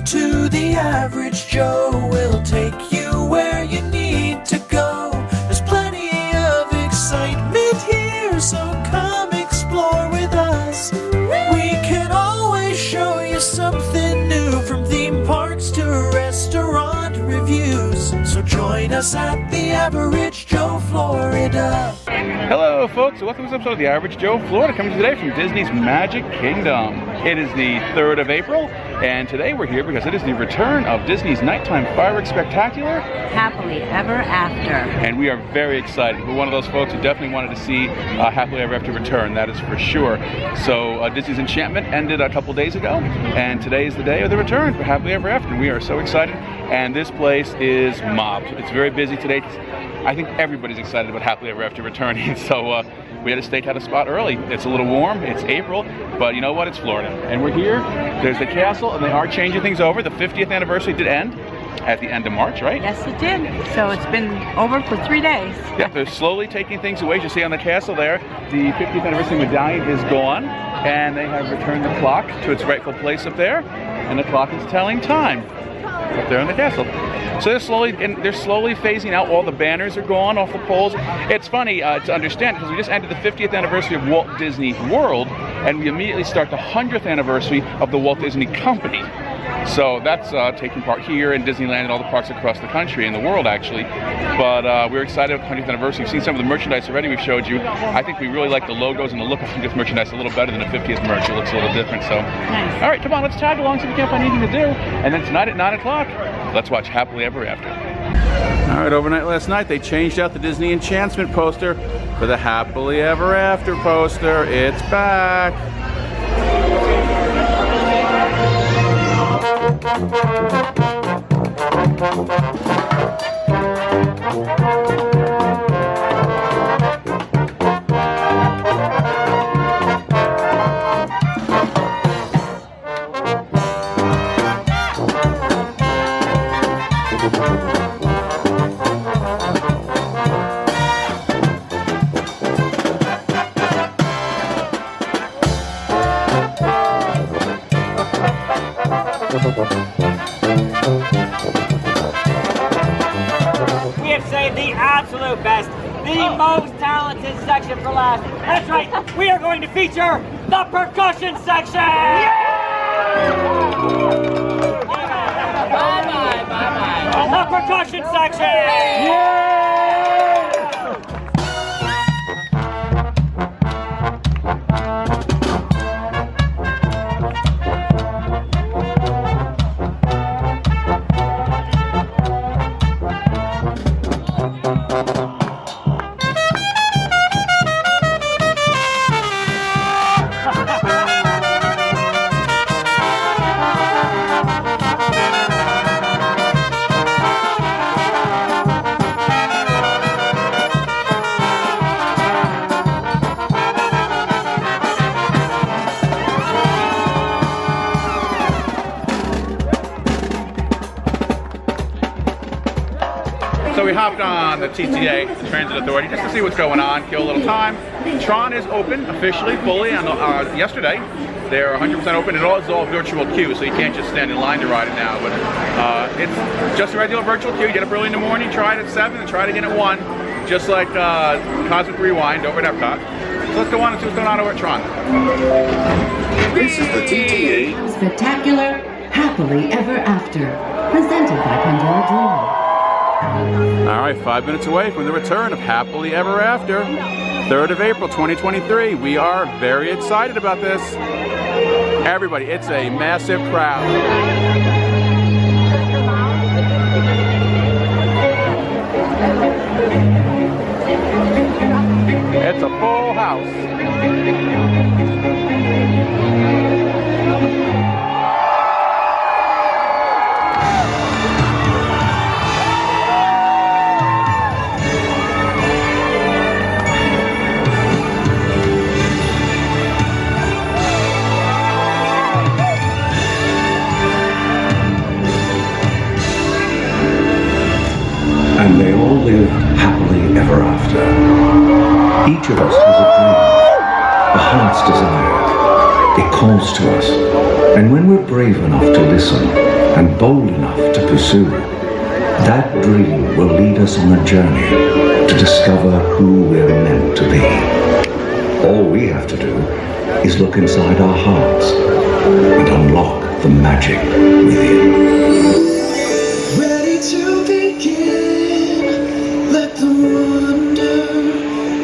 to the average Joe. We'll take you where you need to go. There's plenty of excitement here, so come explore with us. We can always show you something new, from theme parks to restaurant reviews. So join us at the Average Joe Florida. Hello folks, welcome to this episode of the Average Joe Florida, coming today from Disney's Magic Kingdom. It is the 3rd of April, and today we're here because it is the return of Disney's nighttime fireworks spectacular, Happily Ever After. And we are very excited. We're one of those folks who definitely wanted to see Happily Ever After return, that is for sure. So Disney's Enchantment ended a couple days ago, and today is the day of the return for Happily Ever After. We are so excited, and this place is mobbed. It's very busy today. I think everybody's excited about Happily Ever After returning, so we had to stake out a spot early. It's a little warm, it's April, but you know what, it's Florida. And we're here, there's the castle, and they are changing things over. The 50th anniversary did end at the end of March, right? Yes, it did. So it's been over for 3 days. Yeah, they're slowly taking things away. As you see on the castle there, the 50th anniversary medallion is gone, and they have returned the clock to its rightful place up there, and the clock is telling time up there in the castle. So they're slowly phasing out. All the banners are gone off the poles. It's funny to understand, because we just ended the 50th anniversary of Walt Disney World, and we immediately start the 100th anniversary of the Walt Disney Company. So that's taking part here in Disneyland and all the parks across the country and the world, actually. But we're excited about the 100th anniversary. We've seen some of the merchandise already we've showed you. I think we really like the logos and the look of 100th merchandise a little better than the 50th merch. It looks a little different. So, nice. All right, come on, let's tag along so we can't find anything to do. And then tonight at 9 o'clock, let's watch Happily Ever After. All right, overnight last night, they changed out the Disney Enchantment poster for the Happily Ever After poster. It's back. We have saved the absolute best, the most talented section for last. That's right, we are going to feature the percussion section! Bye-bye. The percussion section! So we hopped on the TTA, the Transit Authority, just to see what's going on, kill a little time. Tron is open officially, fully, on yesterday. They're 100% open. It is all virtual queue, so you can't just stand in line to ride it now. But it's just a regular virtual queue. You get up early in the morning, try it at 7, and try it again at 1, just like Cosmic Rewind over at Epcot. So let's go on and see what's going on over at Tron. This is the TTA Spectacular Happily Ever After, presented by Pandora Dream. All right, 5 minutes away from the return of Happily Ever After, 3rd of April 2023. We are very excited about this. Everybody, it's a massive crowd. It's a full house. and they all live happily ever after. Each of us has a dream, a heart's desire. It calls to us, and when we're brave enough to listen, and bold enough to pursue, that dream will lead us on a journey to discover who we're meant to be. All we have to do is look inside our hearts and unlock the magic within. Ready to begin, let the wonder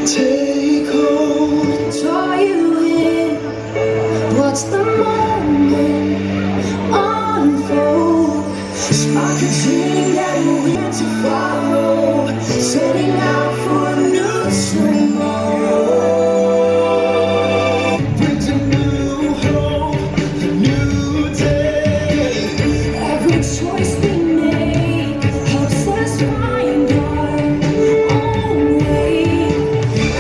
take hold. Draw you in, watch the moment unfold. Spark a dream that we want to follow, setting out for a new tomorrow. With a new hope, a new day. Every choice we make helps us find our own way.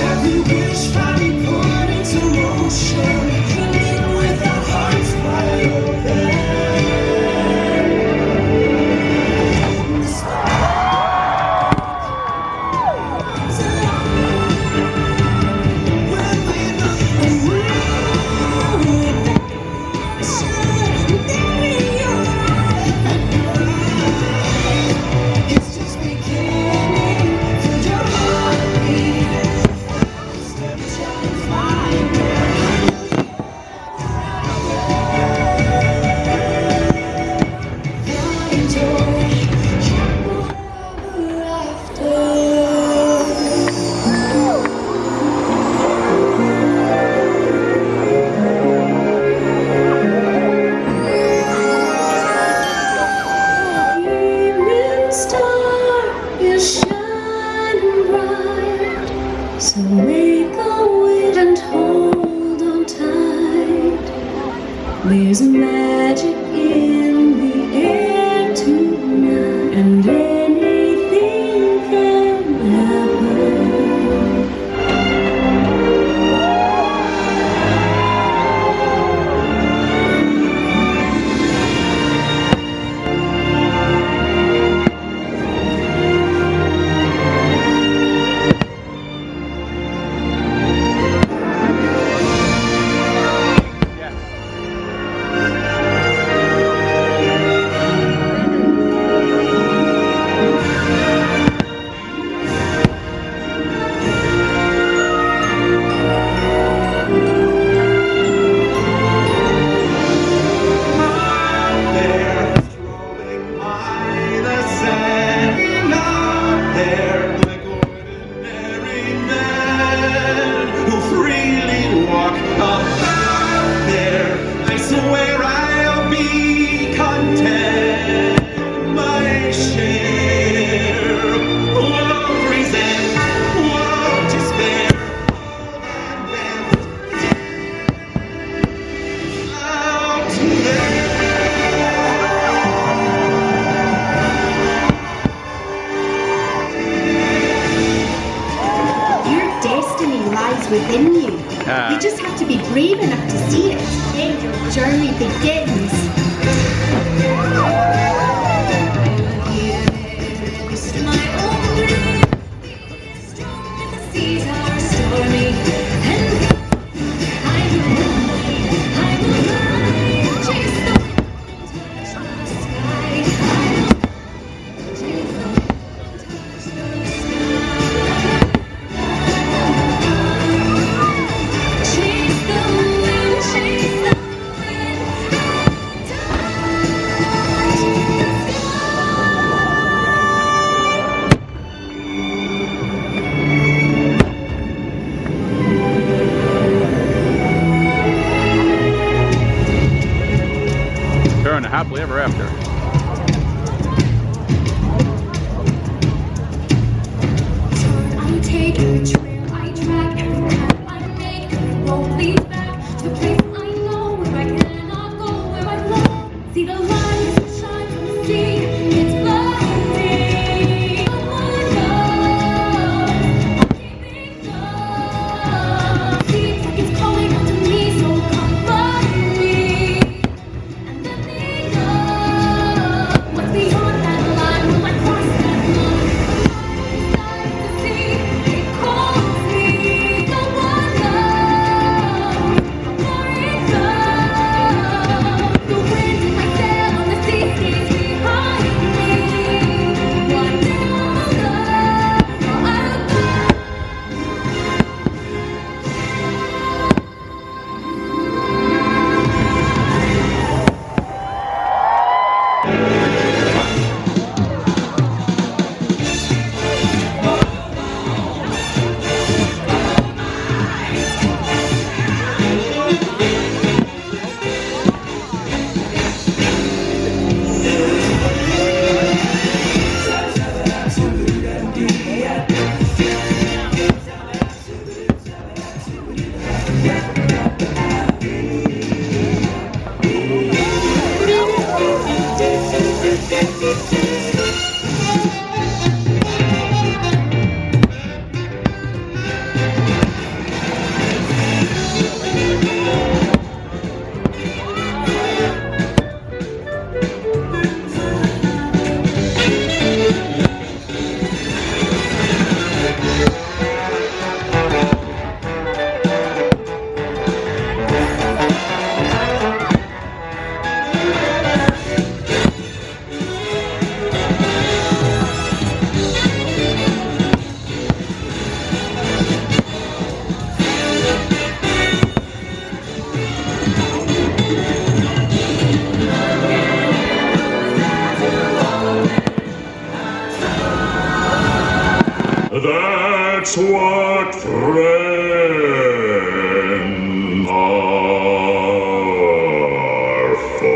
Every wish finally put into motion, living with our hearts wide open. It's just beginning for your heartbeat. Step and find evening star is shining bright, so make a wish and hold on tight. There's magic in the air tonight, and anything can happen. Your destiny lies within you. You just have to be brave enough to see it. Then your journey begins. Turn happily ever after. I take every trail I track, every path I make, every road leads back to a place I know where I cannot go, where I belong. See the light that shines from the sea, it's blinding. No one knows, I'm keeping up. Seems like it's calling out to me, so come find me. And let me know what's beyond that line. Will I cross that line? It calls me. No one knows how far it goes. The wind in my sail on the sea stays That's what friends are for.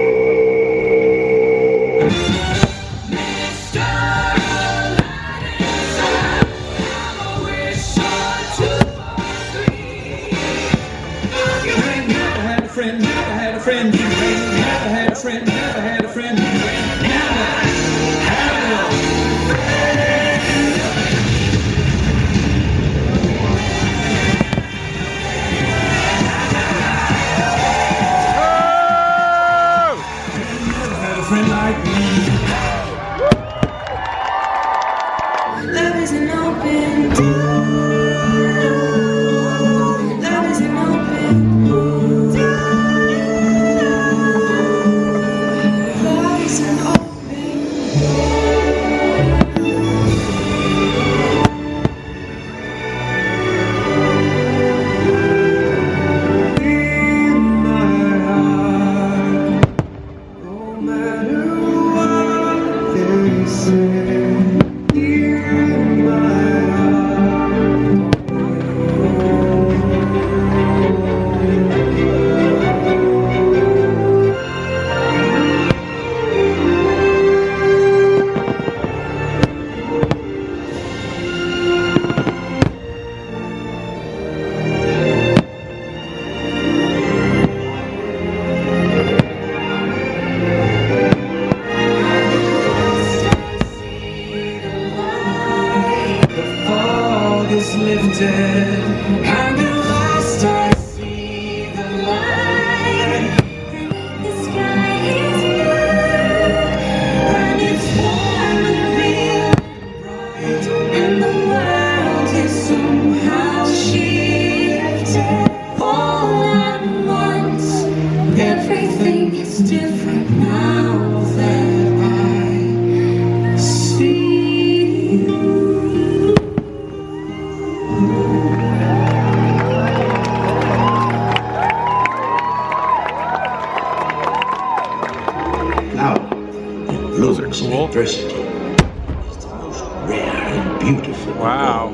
Love is an open door. Love is an open door. Love is an open in my heart. No matter what they say. Lifted, and at last I see the light. The sky is blue, and it's warm and real bright, and the world is somehow shifted. All at once, everything is different now that I see you. Diversity is the most rare and beautiful. Wow.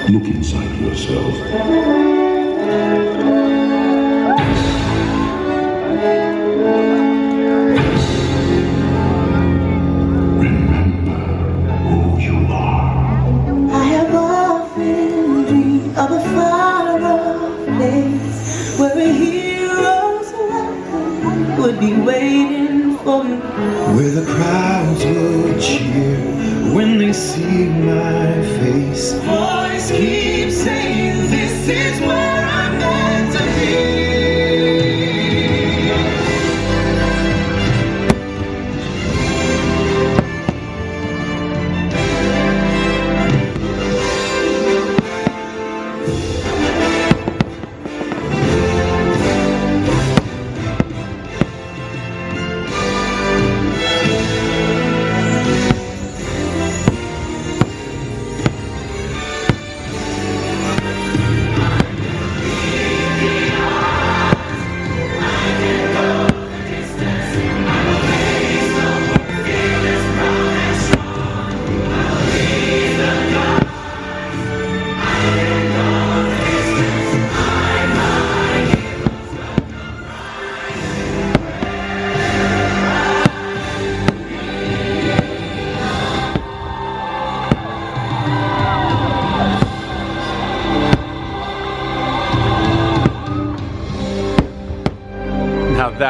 Look inside yourself. Remember who you are. I have often dreamed of a far-off place where a hero's welcome would be waiting for me. Where the crowds will cheer when they see my face. Voice keeps saying, this is where I'm meant to be.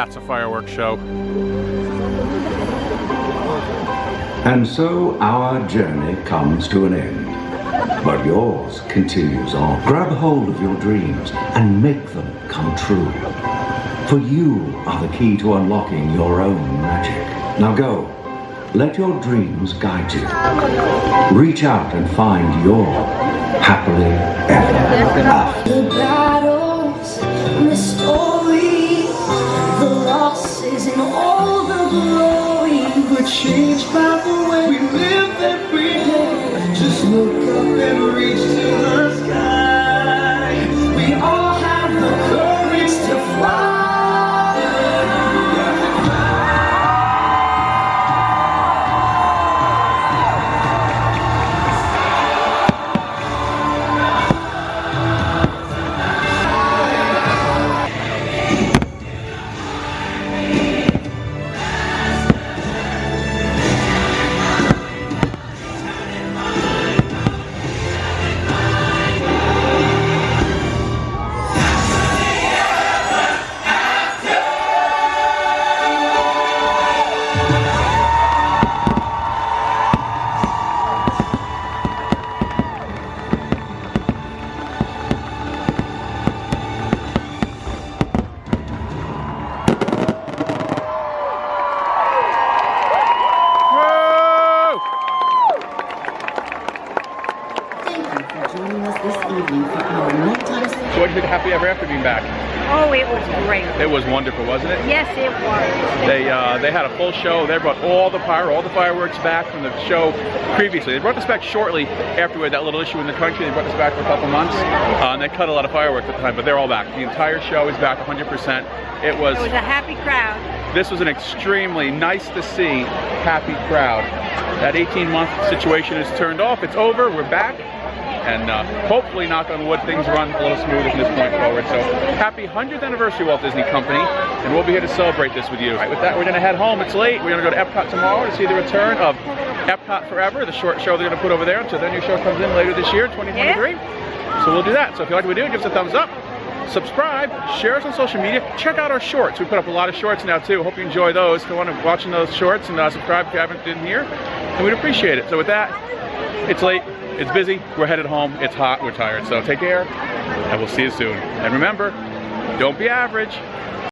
That's a fireworks show. And so our journey comes to an end. But yours continues on. Grab hold of your dreams and make them come true. For you are the key to unlocking your own magic. Now go. Let your dreams guide you. Reach out and find your happily ever after. The battles and the stories, the losses and all the glory were changed by the way we live every day. Just look up and reach to the sky. We all have the courage to fly. So what do you think of Happy Ever After being back? Oh, it was great. It was wonderful, wasn't it? Yes, it was. They had a full show. They brought all the fireworks back from the show previously. They brought this back shortly after we had that little issue in the country. They brought this back for a couple months, and they cut a lot of fireworks at the time, but they're all back. The entire show is back 100%. It was a happy crowd. This was an extremely nice to see happy crowd. That 18-month situation is turned off. It's over. We're back. And hopefully, knock on wood, things run a little smoother from this point forward. So happy 100th anniversary, Walt Disney Company, and we'll be here to celebrate this with you. All right, with that, we're going to head home. It's late. We're going to go to Epcot tomorrow to see the return of Epcot Forever, the short show they're going to put over there until their new show comes in later this year, 2023. Yeah. So we'll do that. So if you like what we do, give us a thumbs up, subscribe, share us on social media, check out our shorts. We put up a lot of shorts now too. Hope you enjoy those. If you want to watch those shorts, and subscribe if you haven't been here, and we'd appreciate it. So with that, it's late. It's busy, we're headed home, it's hot, we're tired. So take care, and we'll see you soon. And remember, don't be average.